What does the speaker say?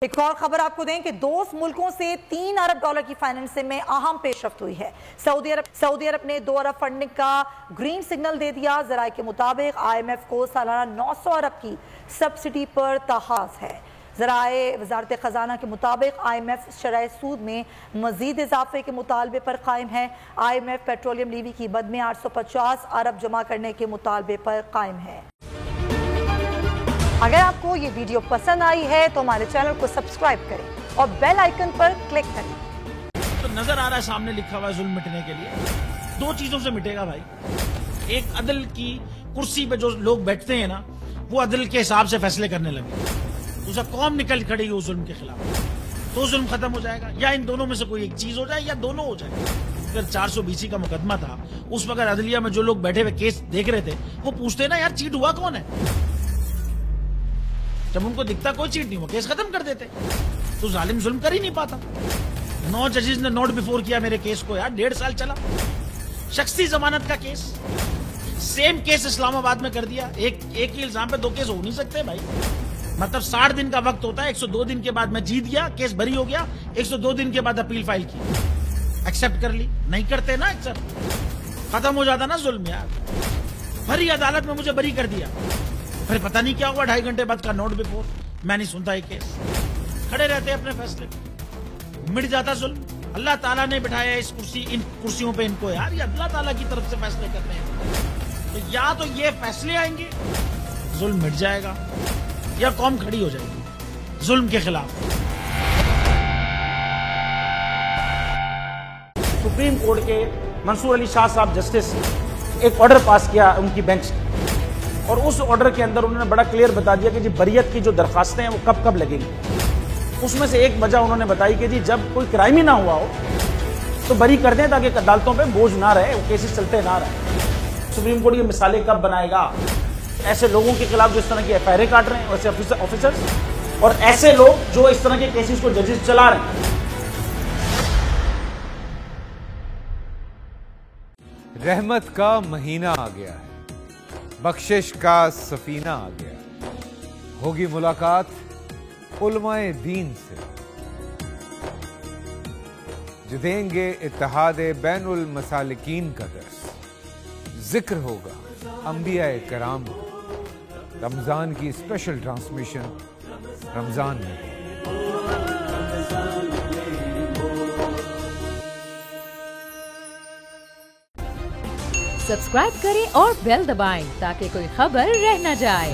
एक और खबर आपको दें कि दोस्त मुल्कों से 3 अरब डॉलर की फाइनेंसिंग में अहम पेशरफ्त हुई है। सऊदी अरब ने 2 अरब फंडिंग का ग्रीन सिग्नल दे दिया। ज़राए के मुताबिक IMF को सालाना 900 अरब की सब्सिडी पर तहाज़ है। ज़राए वज़ारत ख़जाना के मुताबिक IMF शरह सूद में मज़ीद इजाफे के मुतालबे पर कायम है। IMF पेट्रोलियम लीवी की मद में 850 अरब जमा करने के मुतालबे पर कायम है। अगर आपको ये वीडियो पसंद आई है तो हमारे चैनल को सब्सक्राइब करें और बेल आइकन पर क्लिक करें। तो नजर आ रहा है सामने लिखा हुआ है जुल्म मिटने के लिए 2 चीजों से मिटेगा भाई। एक, अदल की कुर्सी पे जो लोग बैठते हैं ना, वो अदल के हिसाब से फैसले करने लगे। दूसरा, कौम निकल खड़ी उस जुल्म के खिलाफ, तो जुल्म खत्म हो जाएगा। या इन दोनों में से कोई एक चीज हो जाए या दोनों हो जाए। अगर 420 का मुकदमा था, उस वक्त अदलिया में जो लोग बैठे हुए केस देख रहे थे, वो पूछते ना यार चीट हुआ कौन है। जब उनको दिखता कोई चीट नहीं हुआ, केस खत्म कर देते। तो जालिम जुल्म कर ही नहीं पाता। 9 जजेस ने नोट बिफोर किया मेरे केस को यार, 1.5 साल चला। शख्सी जमानत का केस, सेम केस इस्लामाबाद में कर दिया। एक ही इल्जाम पे 2 केस हो नहीं सकते भाई। मतलब 60 दिन का वक्त होता है। 102 दिन के बाद मैं जीत गया, केस बरी हो गया। 102 दिन के बाद अपील फाइल की, एक्सेप्ट कर ली। नहीं करते ना एक्सेप्ट, खत्म हो जाता ना जुल्म यार। भरी अदालत में मुझे बरी कर दिया, फिर पता नहीं क्या हुआ 2.5 घंटे बाद का नोट बिफोर। मैं नहीं सुनता ये केस, खड़े रहते अपने फैसले, मिट जाता जुल्म। अल्लाह ताला ने बिठाया इन कुर्सियों पे इनको यार, ये अल्लाह ताला की तरफ से फैसले करते हैं। तो या तो ये फैसले आएंगे, जुल्म मिट जाएगा, या कौम खड़ी हो जाएगी जुल्म के खिलाफ। सुप्रीम कोर्ट के मंसूर अली शाह साहब जस्टिस एक ऑर्डर पास किया उनकी बेंच, और उस ऑर्डर के अंदर उन्होंने बड़ा क्लियर बता दिया कि जी बरियत की जो दरखास्तें हैं वो कब कब लगेंगी। उसमें से एक वजह उन्होंने बताई कि जी जब कोई क्राइम ही ना हुआ हो तो बरी कर दें, ताकि अदालतों पे बोझ ना रहे, वो केसेस चलते ना रहे। सुप्रीम कोर्ट ये मिसालें कब बनाएगा, ऐसे लोगों के खिलाफ जो इस तरह की FIR काट रहे हैं, वैसे ऑफिसर्स, और ऐसे लोग जो इस तरह के केसेस को जजेस चला रहे हैं। रहमत का महीना आ गया है, बख्शिश का सफीना आ गया। होगी मुलाकात उलमाए दीन से, जो देंगे इत्तेहादे बैनुल मसालिकीन का दर्स। जिक्र होगा अंबियाए कराम, रमजान की स्पेशल ट्रांसमिशन रमजान में। सब्सक्राइब करें और बेल दबाएं ताकि कोई खबर रह न जाए।